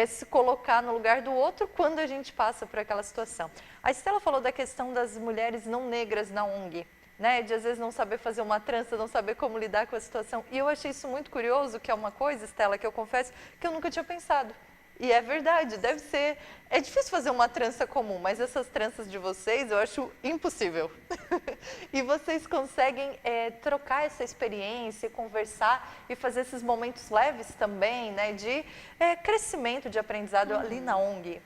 se colocar no lugar do outro quando a gente passa por aquela situação. A Estela falou da questão das mulheres não negras na ONG. Né, de às vezes não saber fazer uma trança, não saber como lidar com a situação. E eu achei isso muito curioso, que é uma coisa, Estela, que eu confesso que eu nunca tinha pensado. E é verdade, deve ser... É difícil fazer uma trança comum, mas essas tranças de vocês eu acho impossível. E vocês conseguem trocar essa experiência, conversar e fazer esses momentos leves também, né, de crescimento, de aprendizado ali na ONG.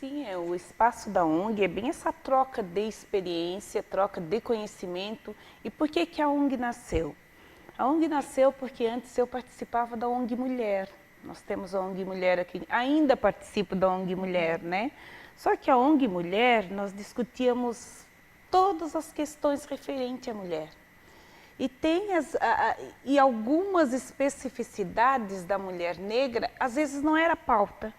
Sim, o espaço da ONG é bem essa troca de experiência, troca de conhecimento. E por que que a ONG nasceu? A ONG nasceu porque antes eu participava da ONG Mulher. Nós temos a ONG Mulher aqui, ainda participo da ONG Mulher, né? Só que a ONG Mulher, nós discutíamos todas as questões referentes à mulher. E tem e algumas especificidades da mulher negra, às vezes não era pauta.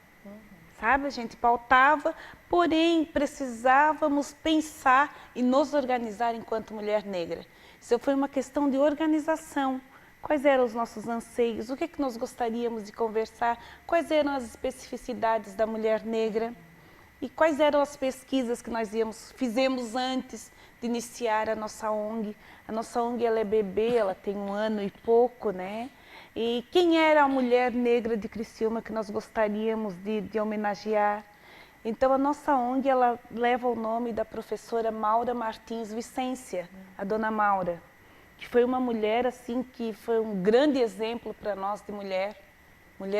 Sabe, a gente pautava, porém precisávamos pensar e nos organizar enquanto mulher negra. Isso foi uma questão de organização. Quais eram os nossos anseios? O que é que nós gostaríamos de conversar? Quais eram as especificidades da mulher negra? E quais eram as pesquisas que nós fizemos antes de iniciar a nossa ONG? A nossa ONG ela é bebê, ela tem 1 ano e pouco, né? E quem era a mulher negra de Criciúma que nós gostaríamos de homenagear? Então, a nossa ONG ela leva o nome da professora Maura Martins Vicência, a dona Maura, que foi uma mulher assim que foi um grande exemplo para nós de mulher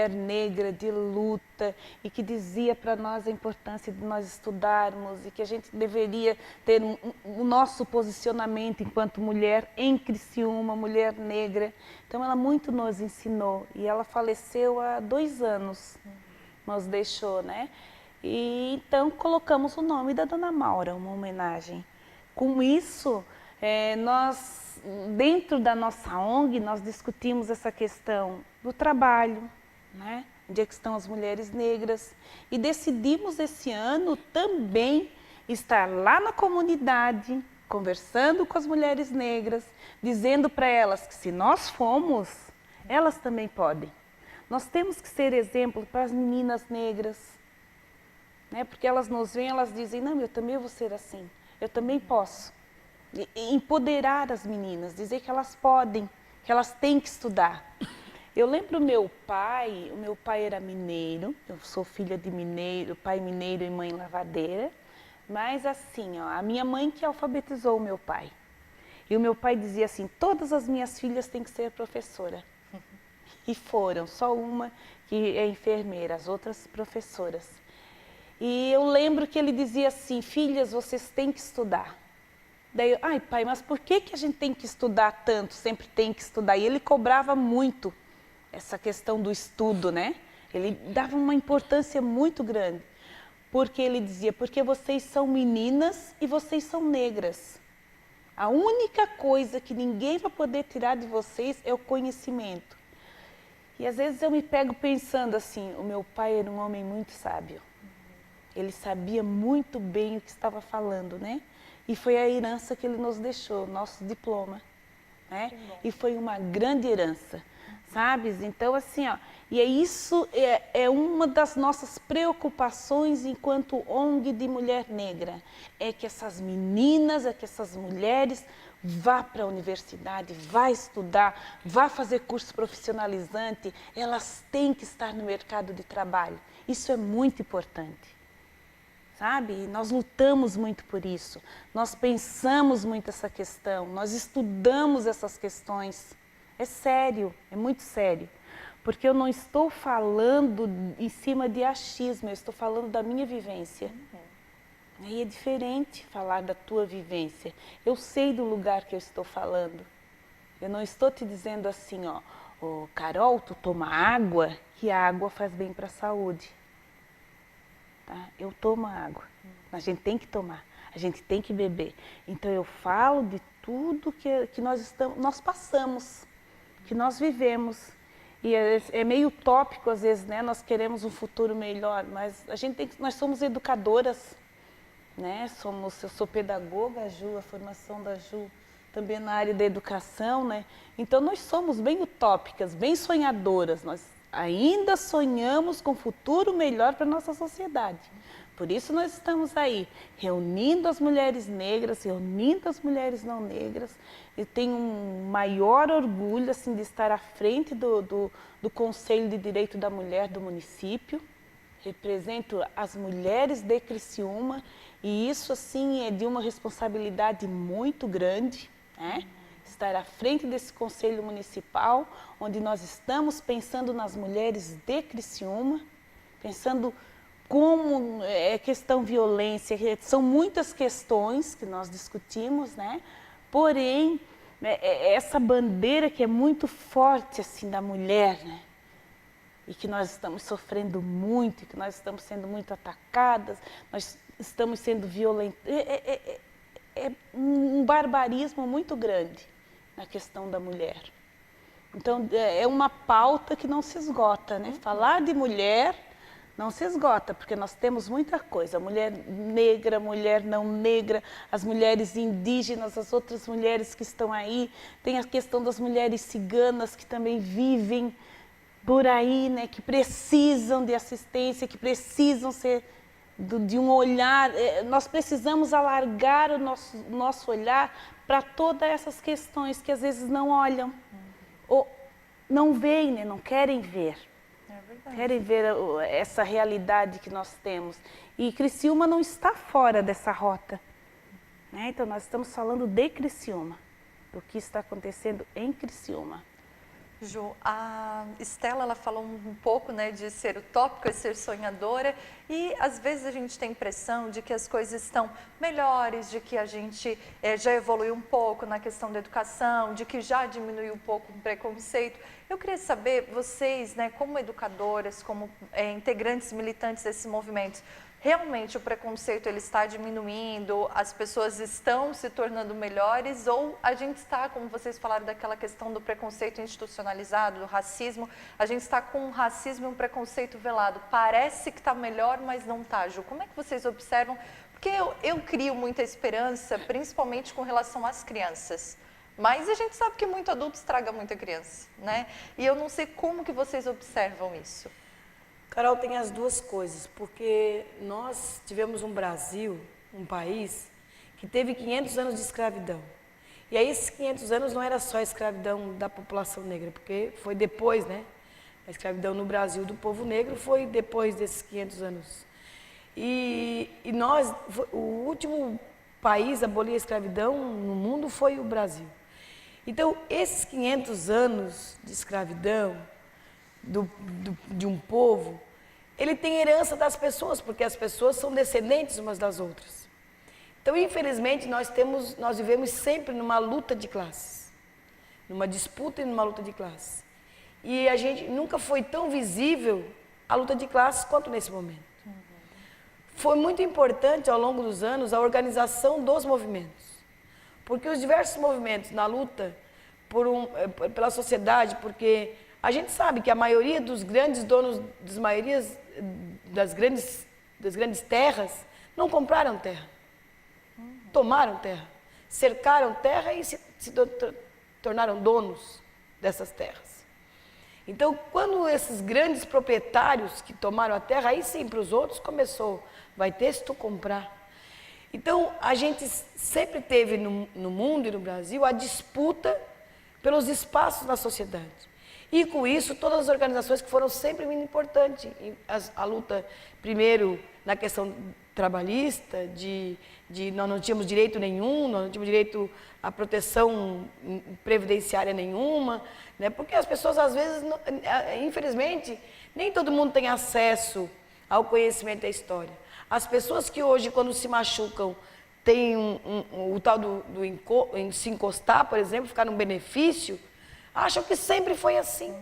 negra, de luta, e que dizia para nós a importância de nós estudarmos e que a gente deveria ter o nosso posicionamento enquanto mulher em Criciúma, mulher negra. Então, ela muito nos ensinou e ela faleceu há 2 anos, nos deixou, né? E então colocamos o nome da dona Maura, uma homenagem. Com isso, nós, dentro da nossa ONG, nós discutimos essa questão do trabalho, né? Onde é que estão as mulheres negras, e decidimos esse ano também estar lá na comunidade, conversando com as mulheres negras, dizendo para elas que se nós fomos, elas também podem. Nós temos que ser exemplo para as meninas negras, né? Porque elas nos veem, elas dizem, não, eu também vou ser assim, eu também posso. E empoderar as meninas, dizer que elas podem, que elas têm que estudar. Eu lembro o meu pai era mineiro, eu sou filha de mineiro, pai mineiro e mãe lavadeira, mas assim, ó, a minha mãe que alfabetizou o meu pai. E o meu pai dizia assim, todas as minhas filhas têm que ser professora. E foram, só uma que é enfermeira, as outras professoras. E eu lembro que ele dizia assim, filhas, vocês têm que estudar. Daí, ai pai, mas por que a gente tem que estudar tanto, sempre tem que estudar? E ele cobrava muito essa questão do estudo, né? Ele dava uma importância muito grande, porque ele dizia, porque vocês são meninas e vocês são negras. A única coisa que ninguém vai poder tirar de vocês é o conhecimento. E às vezes eu me pego pensando assim, o meu pai era um homem muito sábio. Ele sabia muito bem o que estava falando, né? E foi a herança que ele nos deixou, nosso diploma, né? E foi uma grande herança, sabe? Então, assim, ó, e isso é uma das nossas preocupações enquanto ONG de mulher negra, é que essas meninas, é que essas mulheres vá para a universidade, vá estudar, vá fazer curso profissionalizante, elas têm que estar no mercado de trabalho. Isso é muito importante. Sabe? Nós lutamos muito por isso, nós pensamos muito essa questão, nós estudamos essas questões. É sério, é muito sério, porque eu não estou falando em cima de achismo, eu estou falando da minha vivência. Aí é diferente falar da tua vivência, eu sei do lugar que eu estou falando. Eu não estou te dizendo assim, ó, oh, Carol, tu toma água, que a água faz bem para a saúde. Tá? Eu tomo água, a gente tem que tomar, a gente tem que beber. Então eu falo de tudo que nós passamos, que nós vivemos. E é meio utópico às vezes, né? Nós queremos um futuro melhor, mas nós somos educadoras, né? Eu sou pedagoga, a Ju, a formação da Ju também na área da educação, né? Então nós somos bem utópicas, bem sonhadoras, nós ainda sonhamos com um futuro melhor para a nossa sociedade. Por isso nós estamos aí, reunindo as mulheres negras, reunindo as mulheres não negras. E tenho um maior orgulho assim, de estar à frente do Conselho de Direito da Mulher do município. Represento as mulheres de Criciúma e isso assim, é de uma responsabilidade muito grande, né? Estar à frente desse Conselho Municipal, onde nós estamos pensando nas mulheres de Criciúma, pensando como é questão violência, são muitas questões que nós discutimos, né? Porém, essa bandeira que é muito forte assim da mulher, né? E que nós estamos sofrendo muito, que nós estamos sendo muito atacadas, nós estamos sendo violentas, é um barbarismo muito grande na questão da mulher. Então, é uma pauta que não se esgota, né? Falar de mulher não se esgota, porque nós temos muita coisa, mulher negra, mulher não negra, as mulheres indígenas, as outras mulheres que estão aí, tem a questão das mulheres ciganas que também vivem por aí, né, que precisam de assistência, que precisam ser de um olhar, nós precisamos alargar o nosso olhar para todas essas questões que às vezes não olham, ou não veem, né, não querem ver. Querem ver essa realidade que nós temos. E Criciúma não está fora dessa rota, né? Então, nós estamos falando de Criciúma, do que está acontecendo em Criciúma. Ju, a Estela, ela falou um pouco, né, de ser utópica e ser sonhadora, e às vezes a gente tem a impressão de que as coisas estão melhores, de que a gente já evoluiu um pouco na questão da educação, de que já diminuiu um pouco o preconceito. Eu queria saber, vocês, né, como educadoras, como integrantes militantes desses movimentos, realmente o preconceito ele está diminuindo, as pessoas estão se tornando melhores, ou a gente está, como vocês falaram daquela questão do preconceito institucionalizado, do racismo, a gente está com um racismo e um preconceito velado. Parece que está melhor, mas não está, Ju. Como é que vocês observam? Porque eu crio muita esperança, principalmente com relação às crianças. Mas a gente sabe que muito adulto estraga muita criança, né? E eu não sei como que vocês observam isso. Carol, tem as duas coisas, porque nós tivemos um Brasil, um país, que teve 500 anos de escravidão. E aí esses 500 anos não era só a escravidão da população negra, porque foi depois, né? A escravidão no Brasil do povo negro foi depois desses 500 anos. E nós, o último país a abolir a escravidão no mundo foi o Brasil. Então, esses 500 anos de escravidão de um povo, ele tem herança das pessoas, porque as pessoas são descendentes umas das outras. Então, infelizmente, nós vivemos sempre numa luta de classes, numa disputa e numa luta de classes. E a gente nunca foi tão visível a luta de classes quanto nesse momento. Foi muito importante, ao longo dos anos, a organização dos movimentos. Porque os diversos movimentos na luta pela sociedade, porque a gente sabe que a maioria dos grandes donos, das grandes terras, não compraram terra. Tomaram terra, cercaram terra e se tornaram donos dessas terras. Então, quando esses grandes proprietários que tomaram a terra, aí sim, para os outros começou, vai ter se tu comprar. Então, a gente sempre teve no mundo e no Brasil a disputa pelos espaços na sociedade. E com isso, todas as organizações que foram sempre muito importantes. A luta, primeiro, na questão trabalhista, nós não tínhamos direito nenhum, nós não tínhamos direito à proteção previdenciária nenhuma, né? Porque as pessoas, às vezes, infelizmente, nem todo mundo tem acesso ao conhecimento da história. As pessoas que hoje, quando se machucam, têm o tal em se encostar, por exemplo, ficar num benefício, acham que sempre foi assim.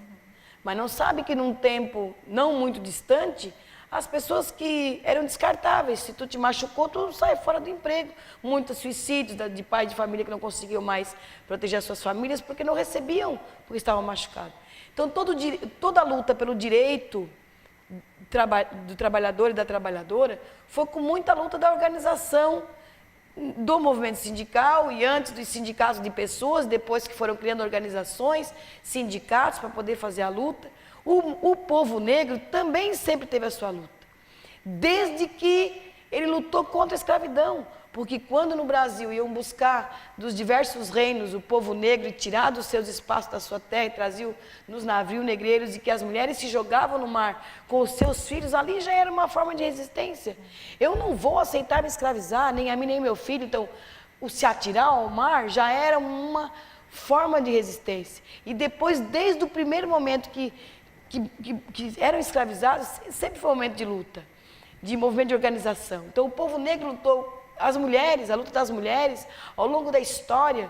Mas não sabem que num tempo não muito distante, as pessoas que eram descartáveis, se tu te machucou, tu sai fora do emprego. Muitos suicídios de pais de família que não conseguiam mais proteger as suas famílias porque não recebiam, porque estavam machucados. Então, toda a luta pelo direito do trabalhador e da trabalhadora foi com muita luta da organização do movimento sindical e antes dos sindicatos de pessoas, depois que foram criando organizações, sindicatos para poder fazer a luta. O povo negro também sempre teve a sua luta, desde que ele lutou contra a escravidão, porque quando no Brasil iam buscar dos diversos reinos o povo negro e tirar dos seus espaços da sua terra e traziam nos navios negreiros e que as mulheres se jogavam no mar com os seus filhos, ali já era uma forma de resistência. Eu não vou aceitar me escravizar, nem a mim nem meu filho, então o se atirar ao mar já era uma forma de resistência. E depois, desde o primeiro momento que eram escravizados, sempre foi um momento de luta, de movimento de organização. Então o povo negro lutou, as mulheres, a luta das mulheres, ao longo da história,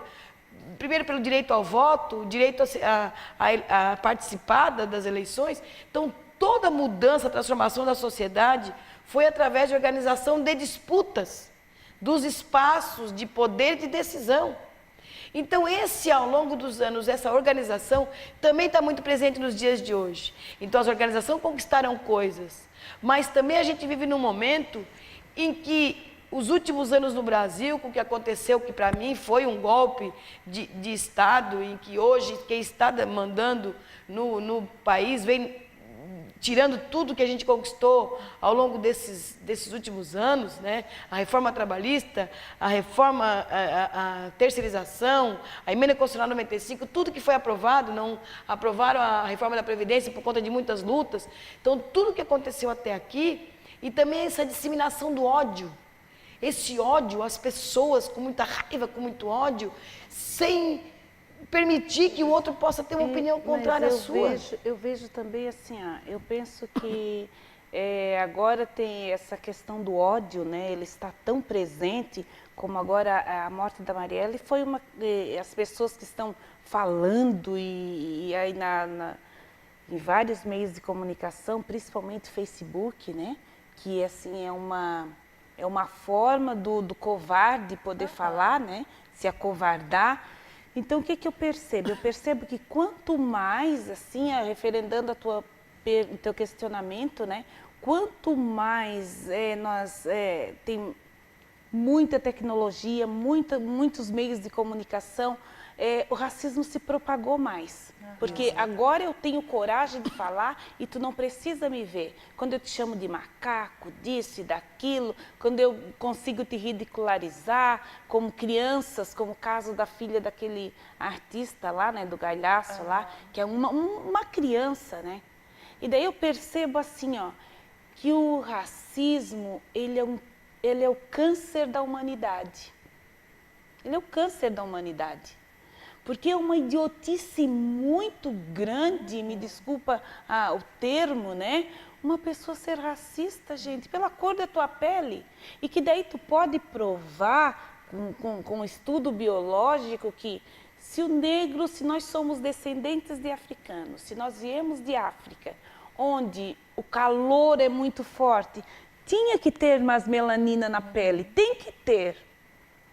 primeiro pelo direito ao voto, o direito a participar das eleições. Então toda mudança, transformação da sociedade foi através de organização de disputas, dos espaços de poder e de decisão. Então, ao longo dos anos, essa organização também está muito presente nos dias de hoje. Então, as organizações conquistaram coisas, mas também a gente vive num momento em que os últimos anos no Brasil, com o que aconteceu, que para mim foi um golpe de Estado, em que hoje quem está mandando no país vem tirando tudo que a gente conquistou ao longo desses últimos anos, né? A reforma trabalhista, a reforma, a terceirização, a emenda constitucional 95, tudo que foi aprovado, não aprovaram a reforma da Previdência por conta de muitas lutas. Então, tudo que aconteceu até aqui, e também essa disseminação do ódio. Esse ódio, as pessoas com muita raiva, com muito ódio, sem permitir que o outro possa ter uma opinião contrária à sua. Eu vejo também assim, eu penso que agora tem essa questão do ódio, né? Ele está tão presente, como agora a morte da Marielle foi as pessoas que estão falando e aí em vários meios de comunicação, principalmente Facebook, né? Que assim é uma forma do covarde poder falar, né? Se acovardar. Então, o que eu percebo? Eu percebo que quanto mais, assim, referendando o teu questionamento, né? Quanto mais tem muita tecnologia, muitos meios de comunicação, o racismo se propagou mais. Porque agora eu tenho coragem de falar e tu não precisa me ver. Quando eu te chamo de macaco, disso e daquilo, quando eu consigo te ridicularizar, como crianças, como o caso da filha daquele artista lá, né, do Galhaço lá, que é uma criança, né? E daí eu percebo assim, ó, que o racismo, ele é o câncer da humanidade. Ele é o câncer da humanidade. Porque é uma idiotice muito grande, me desculpa o termo, né? Uma pessoa ser racista, gente, pela cor da tua pele. E que daí tu pode provar com um estudo biológico que se nós somos descendentes de africanos, se nós viemos de África, onde o calor é muito forte, tinha que ter mais melanina na pele, tem que ter.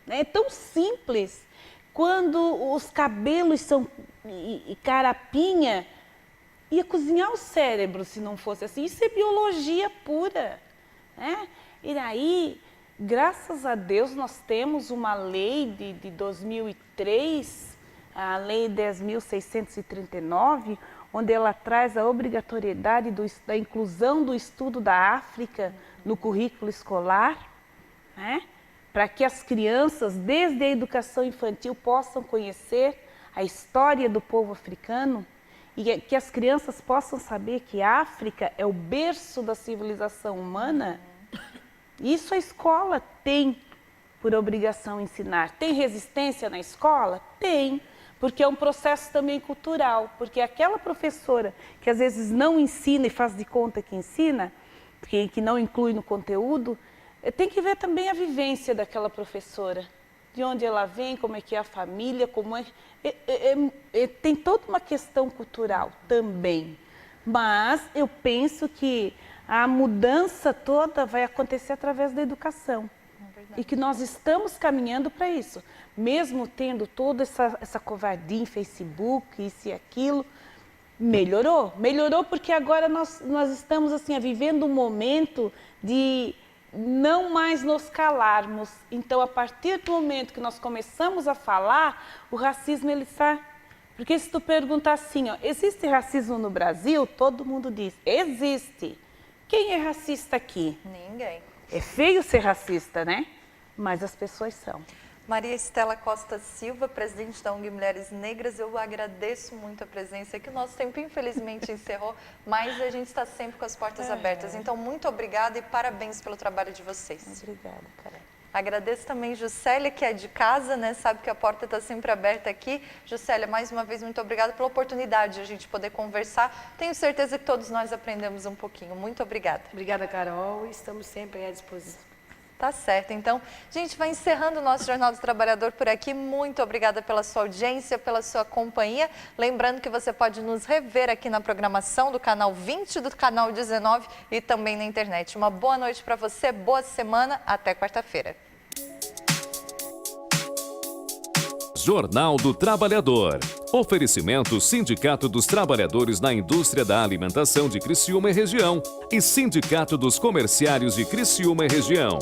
É tão simples. Quando os cabelos são carapinha, ia cozinhar o cérebro se não fosse assim. Isso é biologia pura, né? E daí, graças a Deus, nós temos uma lei de 2003, a Lei 10.639, onde ela traz a obrigatoriedade da inclusão do estudo da África no currículo escolar, né? Para que as crianças, desde a educação infantil, possam conhecer a história do povo africano e que as crianças possam saber que a África é o berço da civilização humana. Isso a escola tem por obrigação ensinar. Tem resistência na escola? Tem, porque é um processo também cultural, porque aquela professora que às vezes não ensina e faz de conta que ensina, que não inclui no conteúdo, tem que ver também a vivência daquela professora, de onde ela vem, como é que é a família, tem toda uma questão cultural também. Mas eu penso que a mudança toda vai acontecer através da educação. E que nós estamos caminhando para isso. Mesmo tendo toda essa covardia em Facebook, isso e aquilo, melhorou. Melhorou porque agora nós estamos assim, vivendo um momento de não mais nos calarmos. Então, a partir do momento que nós começamos a falar, o racismo ele está... Porque se tu perguntar assim, ó, existe racismo no Brasil? Todo mundo diz, existe. Quem é racista aqui? Ninguém. É feio ser racista, né? Mas as pessoas são. Maria Estela Costa Silva, presidente da ONG Mulheres Negras, eu agradeço muito a presença aqui. O nosso tempo, infelizmente, encerrou, mas a gente está sempre com as portas abertas. Então, muito obrigada e parabéns pelo trabalho de vocês. Obrigada, Karen. Agradeço também Juscelia, que é de casa, né? Sabe que a porta está sempre aberta aqui. Juscelia, mais uma vez, muito obrigada pela oportunidade de a gente poder conversar. Tenho certeza que todos nós aprendemos um pouquinho. Muito obrigada. Obrigada, Carol. Estamos sempre à disposição. Tá certo. Então, a gente vai encerrando o nosso Jornal do Trabalhador por aqui. Muito obrigada pela sua audiência, pela sua companhia. Lembrando que você pode nos rever aqui na programação do canal 20, do canal 19 e também na internet. Uma boa noite para você, boa semana, até quarta-feira. Jornal do Trabalhador. Oferecimento Sindicato dos Trabalhadores na Indústria da Alimentação de Criciúma e Região e Sindicato dos Comerciários de Criciúma e Região.